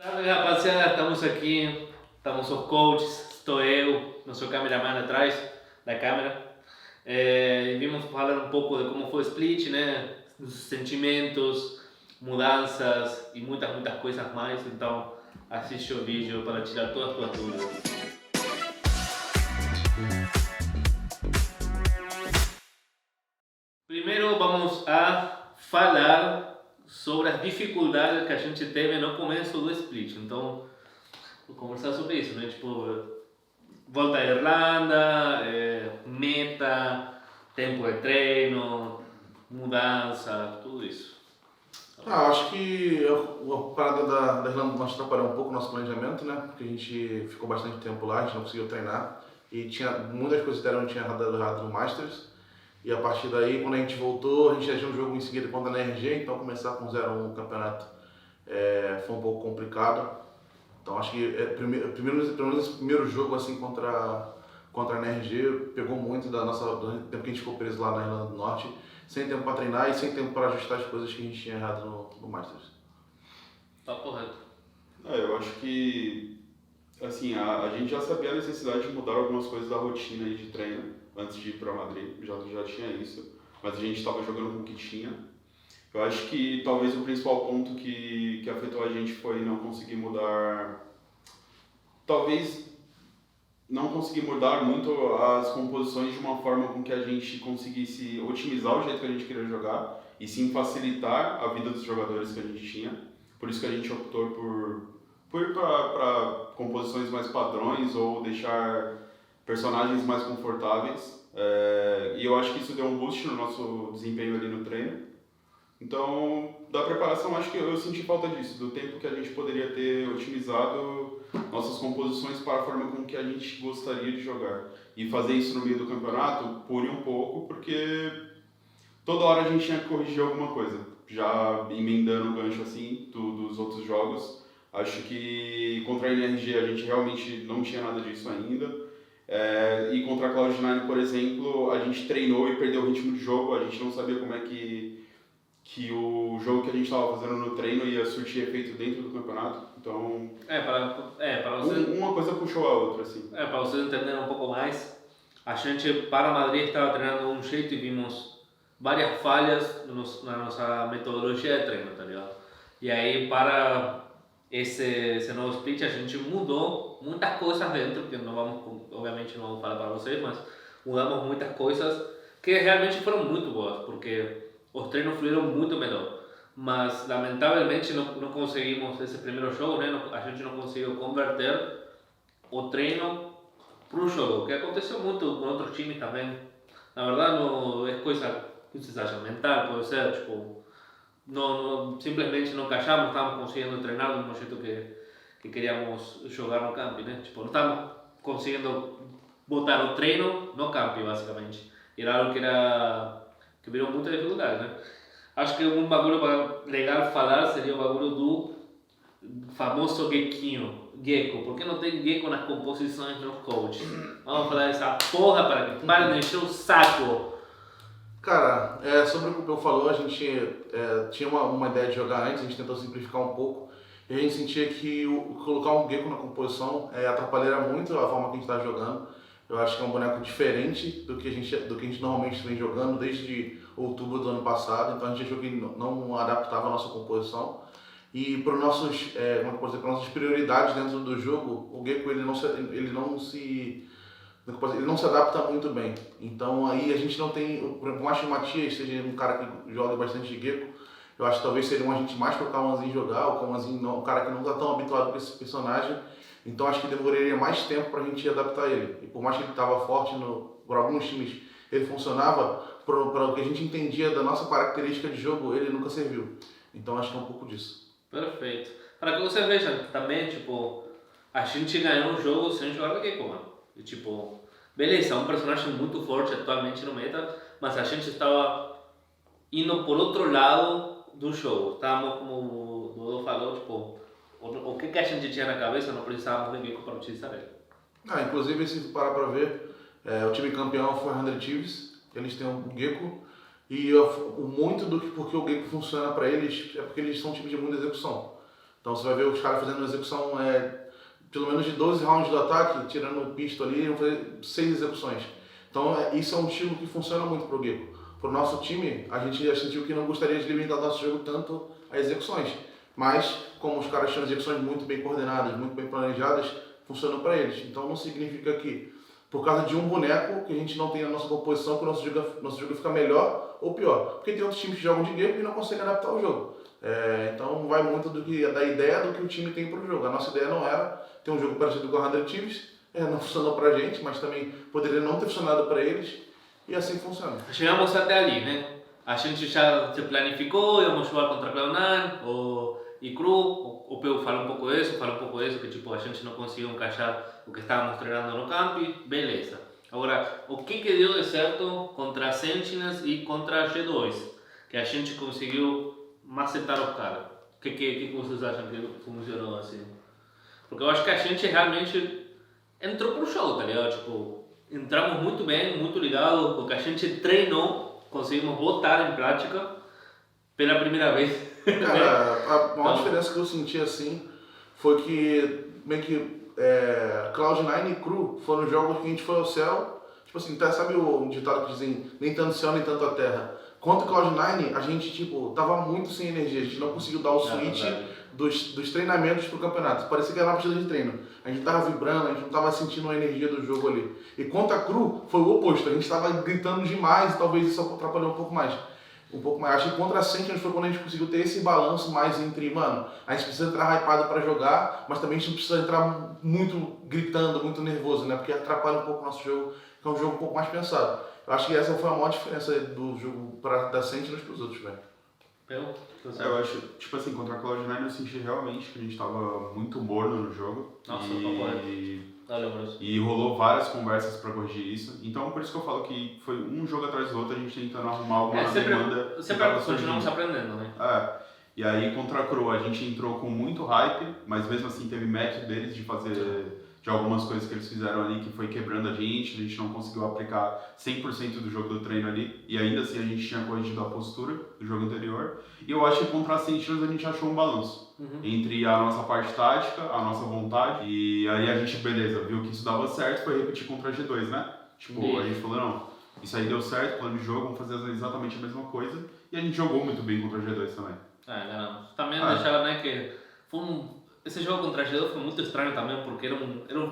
Salve rapaziada, estamos aqui, estamos os coaches, estou eu, nosso cameraman atrás da câmera. Vimos falar um pouco de como foi o split, né? Dos sentimentos, mudanças e muitas coisas mais. Então assiste o vídeo para tirar todas as tuas dúvidas. Primeiro vamos a falar sobre as dificuldades que a gente teve no começo do split. Então, vou conversar sobre isso, né? Tipo, volta à Irlanda, meta, tempo de treino, mudança, tudo isso. Acho que a parada da Irlanda nós atrapalhou um pouco o nosso planejamento, né? Porque a gente ficou bastante tempo lá, a gente não conseguiu treinar. E tinha muitas coisas que deram, tinha dado errado no Masters. E a partir daí, quando a gente voltou, a gente já tinha um jogo em seguida contra a NRG, então começar com 0-1 o campeonato foi um pouco complicado. Então acho que pelo menos esse primeiro jogo assim contra a NRG pegou muito do tempo que a gente ficou preso lá na Irlanda do Norte, sem tempo para treinar e sem tempo para ajustar as coisas que a gente tinha errado no Masters. Tá correto. Eu acho que assim, a gente já sabia a necessidade de mudar algumas coisas da rotina aí de treino antes de ir para Madrid, já tinha isso, mas a gente estava jogando com o que tinha. Eu acho que talvez o principal ponto que afetou a gente foi não conseguir mudar, talvez não conseguir mudar muito as composições de uma forma com que a gente conseguisse otimizar o jeito que a gente queria jogar e sim facilitar a vida dos jogadores que a gente tinha. Por isso que a gente optou por ir para composições mais padrões ou deixar personagens mais confortáveis. E eu acho que isso deu um boost no nosso desempenho ali no treino. Então, da preparação, acho que eu senti falta disso, do tempo que a gente poderia ter otimizado nossas composições para a forma com que a gente gostaria de jogar. E fazer isso no meio do campeonato pune um pouco, porque toda hora a gente tinha que corrigir alguma coisa. Já emendando o gancho assim dos outros jogos, acho que contra a NRG a gente realmente não tinha nada disso ainda. E contra a Cloud9, por exemplo, a gente treinou e perdeu o ritmo de jogo, a gente não sabia como é que o jogo que a gente estava fazendo no treino ia surtir efeito dentro do campeonato. Então, para você, uma coisa puxou a outra, assim. para vocês entenderem um pouco mais, a gente para Madrid estava treinando de um jeito e vimos várias falhas na nossa metodologia de treino, tá ligado? E aí para esse novo split a gente mudou muitas coisas dentro, que não vamos, obviamente não vamos falar para vocês, mas mudamos muitas coisas que realmente foram muito boas, porque os treinos fluíram muito melhor. Mas lamentavelmente não conseguimos esse primeiro jogo, né? A gente não conseguiu converter o treino para o jogo, que aconteceu muito com outros times também. Na verdade não é coisa que vocês acham mental, pode ser, tipo, simplesmente não encaixamos, estávamos conseguindo treinar do mesmo jeito que queríamos jogar no campo, né? Tipo, não estávamos conseguindo botar o treino no campo, basicamente. E era algo que virou muita dificuldade, né? Acho que um bagulho legal falar seria o bagulho do famoso gecko. Por que não tem gecko nas composições dos coaches? Vamos falar dessa porra para que parem de encher o saco. Cara, sobre o que o Peu falou, a gente tinha uma ideia de jogar antes, a gente tentou simplificar um pouco. E a gente sentia que colocar um gecko na composição atrapalharia muito a forma que a gente está jogando. Eu acho que é um boneco diferente do que a gente normalmente vem jogando desde outubro do ano passado, então a gente achou que não adaptava a nossa composição. E para nossas prioridades dentro do jogo, o Gecko ele não se adapta muito bem. Então aí a gente não tem, por mais que o Matias seja um cara que joga bastante de Gecko, eu acho que talvez seria um agente mais para o Kawanzin jogar, o Kawanzin um cara que não está tão habituado com esse personagem. Então acho que demoraria mais tempo para a gente adaptar ele. E por mais que ele estava forte por alguns times, ele funcionava, para o que a gente entendia da nossa característica de jogo, ele nunca serviu. Então acho que é um pouco disso. Perfeito. Para que você veja também, tipo, a gente ganhou um jogo sem jogar de Gecko, mano. E, tipo, beleza, é um personagem muito forte atualmente no meta, mas a gente estava indo por outro lado do jogo. Estávamos, como o Dudu falou, tipo, o que a gente tinha na cabeça, não precisávamos de Gecko para utilizar ele. Inclusive, se parar para ver, o time campeão foi 100 Thieves, eles têm um Gecko, e muito do que porque o Gecko funciona para eles é porque eles são um time de muita execução. Então você vai ver os caras fazendo uma execução, pelo menos de 12 rounds do ataque, tirando o pisto ali, vão fazer 6 execuções. Então isso é um estilo que funciona muito pro Gecko. Pro nosso time, a gente já sentiu que não gostaria de limitar o nosso jogo tanto a execuções. Mas, como os caras tinham execuções muito bem coordenadas, muito bem planejadas, funcionou para eles. Então não significa que, por causa de um boneco, que a gente não tem a nossa composição, que o nosso jogo fica melhor ou pior. Porque tem outros times que jogam de Gecko e não conseguem adaptar o jogo. Então vai muito da ideia do que o time tem pro jogo. A nossa ideia não era ter um jogo parecido com o 100 Thieves, não funcionou pra gente, mas também poderia não ter funcionado para eles, e assim funciona. Chegamos até ali, né? A gente já se planificou, íamos jogar contra Cloud9 e Cru. O Peu fala um pouco isso, que tipo, a gente não conseguiu encaixar o que estávamos treinando no camp, beleza. Agora, o que deu de certo contra a Sentinels e contra a G2? Que a gente conseguiu macetar os caras. O que vocês acham que funcionou assim? Porque eu acho que a gente realmente entrou pro show, tá ligado? Tipo, entramos muito bem, muito ligados, o que a gente treinou, conseguimos botar em prática pela primeira vez. Cara, a maior diferença que eu senti assim foi que meio que Cloud9 e Cru foram jogos que a gente foi ao céu. Tipo assim, sabe o ditado que dizem nem tanto céu, nem tanto a terra? Contra o Cloud9, a gente tipo, tava muito sem energia, a gente não conseguiu dar o switch dos treinamentos pro campeonato. Parecia que era uma partida de treino. A gente tava vibrando, a gente não tava sentindo a energia do jogo ali. E contra a Cru foi o oposto, a gente tava gritando demais e talvez isso atrapalhou um pouco mais. Acho que contra a Sentinels foi quando a gente conseguiu ter esse balanço mais entre, mano, a gente precisa entrar hypado pra jogar, mas também a gente não precisa entrar muito gritando, muito nervoso, né? Porque atrapalha um pouco o nosso jogo, que é um jogo um pouco mais pensado. Eu acho que essa foi a maior diferença do jogo da Sentinels pros outros, velho. Eu acho, tipo assim, contra a Cloud9 eu senti realmente que a gente tava muito morno no jogo. Nossa, e rolou várias conversas pra corrigir isso. Então por isso que eu falo que foi um jogo atrás do outro, a gente tentando arrumar alguma demanda. Sempre continuamos aprendendo, né? E aí contra a Cru a gente entrou com muito hype, mas mesmo assim teve mérito deles de fazer de algumas coisas que eles fizeram ali que foi quebrando a gente não conseguiu aplicar 100% do jogo do treino ali, e ainda assim a gente tinha corrigido a postura do jogo anterior. E eu acho que contra a Sentinels a gente achou um balanço entre a nossa parte tática, a nossa vontade, e aí a gente, beleza, viu que isso dava certo, foi repetir contra a G2, né? Tipo, a gente falou, não, isso aí deu certo, plano de jogo, vamos fazer exatamente a mesma coisa, e a gente jogou muito bem contra a G2 também. Ganhamos. Também deixava, né, que esse jogo contra a G2 foi muito estranho também, porque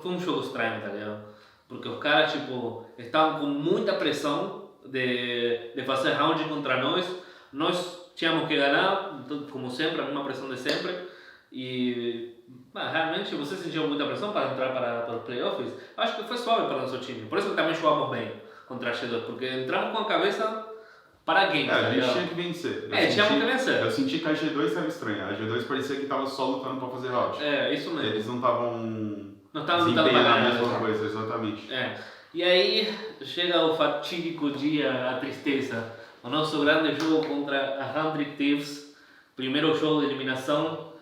foi um jogo estranho, tá ligado? Porque os caras, tipo, estavam com muita pressão de fazer round contra nós tínhamos que ganhar, como sempre, a mesma pressão de sempre, e realmente você sentiu muita pressão para entrar para os playoffs? Acho que foi suave para o nosso time, por isso que também jogamos bem contra a G2, porque entramos com a cabeça para a game, a gente tinha que vencer. Tínhamos que vencer. Eu senti que a G2 estava estranha. A G2 parecia que estava só lutando para fazer round. Isso mesmo. Eles não estavam desempenhando a mesma coisa, exatamente. E aí chega o fatídico dia, a tristeza. O nosso grande jogo contra a 100 Thieves. Primeiro jogo de eliminação.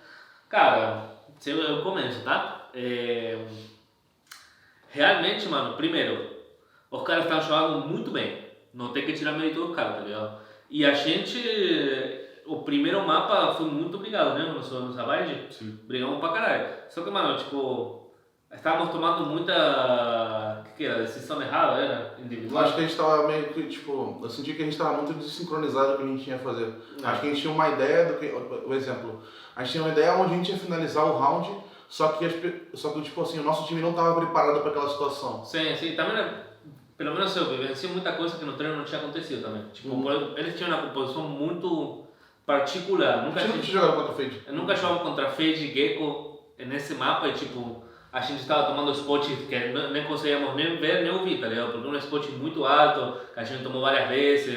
Cara, eu começo, tá? Realmente, mano, primeiro, os caras estavam jogando muito bem. Não tem que tirar mérito do cara, tá ligado? E a gente, o primeiro mapa foi muito brigado, né? Nossa Vaid, brigamos pra caralho. Só que, mano, tipo, estávamos tomando muita, que era, decisão errada, era? Individual. Acho que a gente tava meio que, tipo, eu senti que a gente tava muito desincronizado do que a gente tinha a fazer. Acho que a gente tinha uma ideia do que, por exemplo, a gente tinha uma ideia onde a gente ia finalizar o round, só que tipo assim, o nosso time não tava preparado para aquela situação. Sim, também pelo menos eu vivenciei muita coisa que no treino não tinha acontecido também. Tipo, eles tinham uma composição muito particular. Nunca tinha jogado contra a Fade. Eu nunca jogava contra a Fade e Gecko nesse mapa e tipo, a gente estava tomando spots que nem conseguíamos nem ver nem ouvir, tá ligado? Porque é um spot muito alto, que a gente tomou várias vezes,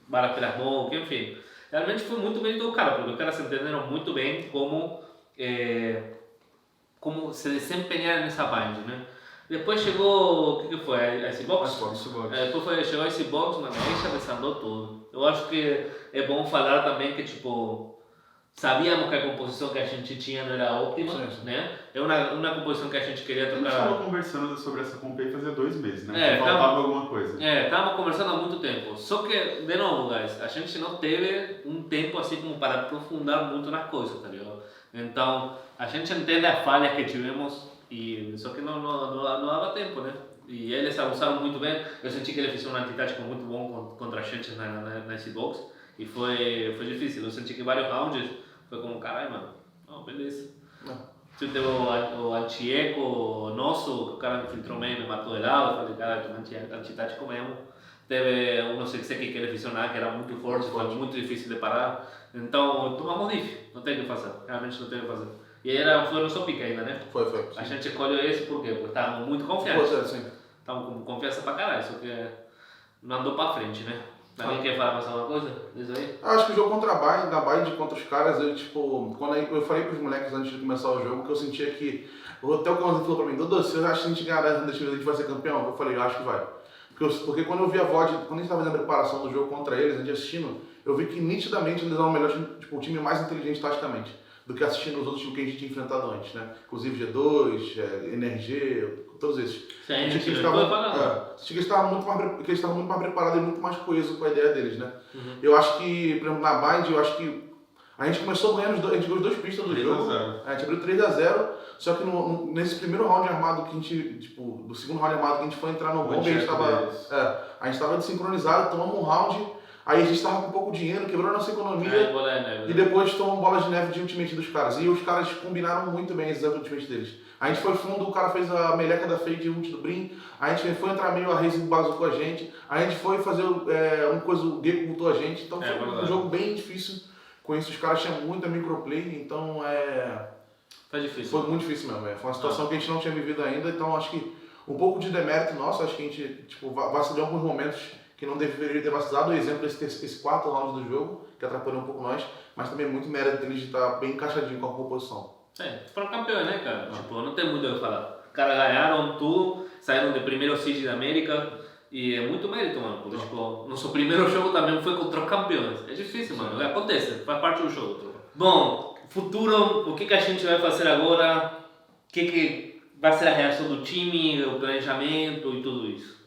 balas pelas mãos, enfim. Realmente foi muito bem do cara, porque os caras entenderam muito bem como se desempenhar nessa bind, né? Depois chegou, o que foi? A Icebox? Depois chegou a Icebox, mano, aí já desandou tudo. Eu acho que é bom falar também que, tipo, sabíamos que a composição que a gente tinha não era ótima, né? É uma composição que a gente queria trocar. A gente estava conversando sobre essa comp aí fazia 2 meses, né? Faltava alguma coisa. Estávamos conversando há muito tempo. Só que, de novo, guys, a gente não teve um tempo assim como para aprofundar muito nas coisas, tá ligado? Então, a gente entende as falhas que tivemos, e só que não dava tempo, né? E eles abusaram muito bem. Eu senti que eles fizeram um antitático muito bom contra a gente nesse box, e foi difícil. Eu senti que vários rounds foi como, caralho, mano, não, beleza. Tu teve o anti-eco nosso, que o cara me filtrou meio, me matou de lado, eu falei, caralho, tu antitático mesmo. Teve unos exeques que eles fizeram que era muito forte, foi muito difícil de parar. Então, tomamos diff, não tem o que fazer, realmente não tem o que fazer. E foi o nosso pique ainda, né? Foi. A gente escolheu esse por quê? Porque estávamos muito confiantes. Foi, sim. Estávamos com confiança pra caralho, só que não andou pra frente, né? Alguém quer falar mais alguma coisa disso aí? Acho que o jogo contra a Bind contra os caras, eu, tipo, quando eu falei pros moleques antes de começar o jogo, que eu sentia que, até o que o Gonzalo falou pra mim, Dodô, você acha que a gente ganhar a gente vai ser campeão? Eu falei, eu acho que vai. Porque quando eu vi a VOD, quando a gente estava fazendo a preparação do jogo contra eles, a gente assistindo, eu vi que nitidamente eles eram o melhor time, tipo, o time mais inteligente taticamente do que assistindo os outros times que a gente tinha enfrentado antes, né? Inclusive G2, NRG, todos esses. Sim, a gente que eles estavam muito mais preparados e muito mais coesos com a ideia deles, né? Uhum. Eu acho que, por exemplo, na Bind, eu acho que a gente começou ganhando, a gente ganhou 2 pistas do jogo. A gente abriu 3-0, só que nesse primeiro round armado que a gente, tipo, do segundo round armado que a gente foi entrar no bomb, a gente tava desincronizado, tomamos um round. Aí a gente tava com pouco dinheiro, quebrou a nossa economia e depois tomamos bola de neve de ultimate dos caras. E os caras combinaram muito bem esses ultimate deles. A gente foi fundo, o cara fez a meleca da fade ult do Brim, a gente foi entrar meio, a Raze basou com a gente, a gente foi fazer uma coisa, o Gecko botou a gente, então foi um jogo bem difícil. Com isso os caras tinham muita microplay, então Foi difícil. Foi muito difícil mesmo, foi uma situação que a gente não tinha vivido ainda, então acho que um pouco de demérito nosso, acho que a gente tipo, vacilou em alguns momentos que não deveria ter vacilado. O exemplo esse quarto round do jogo, que atrapalhou um pouco nós, mas também muito mérito deles de estar bem encaixadinho com a composição. Sim, foram campeões, né, cara? Tipo, não tem muito o que falar. Os caras ganharam tudo, saíram de primeiro seed da América, e é muito mérito, mano. Porque, tipo, nosso primeiro jogo também foi contra os campeões. É difícil, mano. Acontece, faz parte do jogo. Bom, futuro, o que a gente vai fazer agora? O que vai ser a reação do time, o planejamento e tudo isso?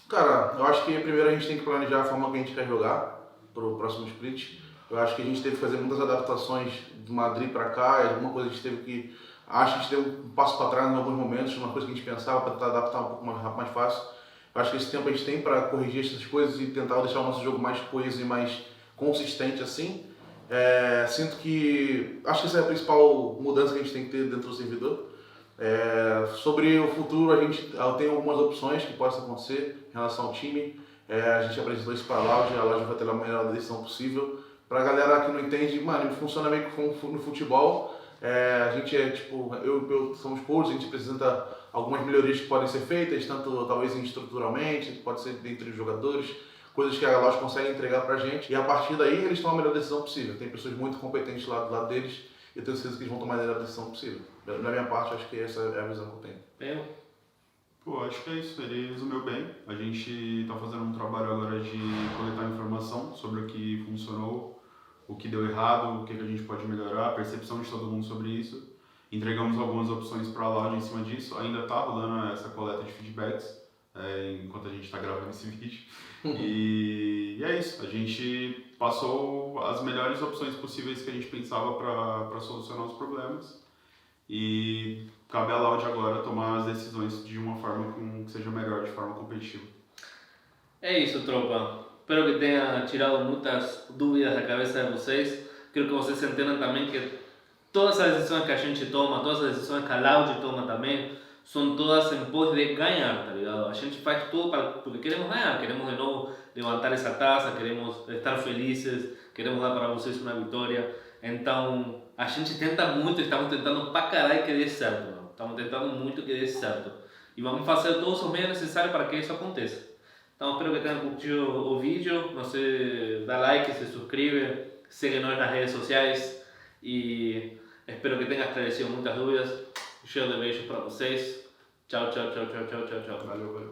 Cara, eu acho que primeiro a gente tem que planejar a forma que a gente quer jogar pro próximo split. Eu acho que a gente teve que fazer muitas adaptações de Madrid pra cá, alguma coisa a gente teve que... Acho que a gente deu um passo para trás em alguns momentos, uma coisa que a gente pensava para tentar adaptar um pouco mais fácil. Eu acho que esse tempo a gente tem para corrigir essas coisas e tentar deixar o nosso jogo mais coeso e mais consistente assim. Sinto que... Acho que essa é a principal mudança que a gente tem que ter dentro do servidor. Sobre o futuro, eu tenho algumas opções que possam acontecer em relação ao time. A gente apresentou isso para a Loud vai ter a melhor decisão possível. Para a galera que não entende, mano, funciona meio que no futebol. A gente tipo, eu somos coaches, a gente apresenta algumas melhorias que podem ser feitas, tanto talvez estruturalmente, pode ser dentre os jogadores, coisas que a Loud consegue entregar pra gente. E a partir daí eles tomam a melhor decisão possível. Tem pessoas muito competentes lá do lado deles e eu tenho certeza que eles vão tomar a melhor decisão possível. Da minha parte, acho que essa é a visão que eu tenho. Pô, acho que é isso, ele resumiu bem. A gente está fazendo um trabalho agora de coletar informação sobre o que funcionou, o que deu errado, o que a gente pode melhorar, a percepção de todo mundo sobre isso. Entregamos algumas opções para a loja em cima disso, ainda está rolando essa coleta de feedbacks, enquanto a gente está gravando esse vídeo. E é isso, a gente passou as melhores opções possíveis que a gente pensava para solucionar os problemas. E cabe a Loud agora tomar as decisões de uma forma que seja melhor, de forma competitiva. É isso, tropa. Espero que tenha tirado muitas dúvidas da cabeça de vocês. Quero que vocês entendam também que todas as decisões que a gente toma, todas as decisões que a Loud toma também, são todas em pós de ganhar, tá ligado? A gente faz tudo porque queremos ganhar, queremos de novo levantar essa taça, queremos estar felizes, queremos dar para vocês uma vitória. Então, a gente tenta muito, estamos tentando pra caralho que dê certo, mano. Estamos tentando muito que dê certo. E vamos fazer todos os meios necessários para que isso aconteça. Então, espero que tenham curtido o vídeo. Não se dá like, se inscreve, segue nós nas redes sociais. E espero que tenha esclarecido muitas dúvidas. Um cheiro de beijo para vocês. Tchau, tchau, tchau, tchau, tchau, tchau, tchau. Valeu.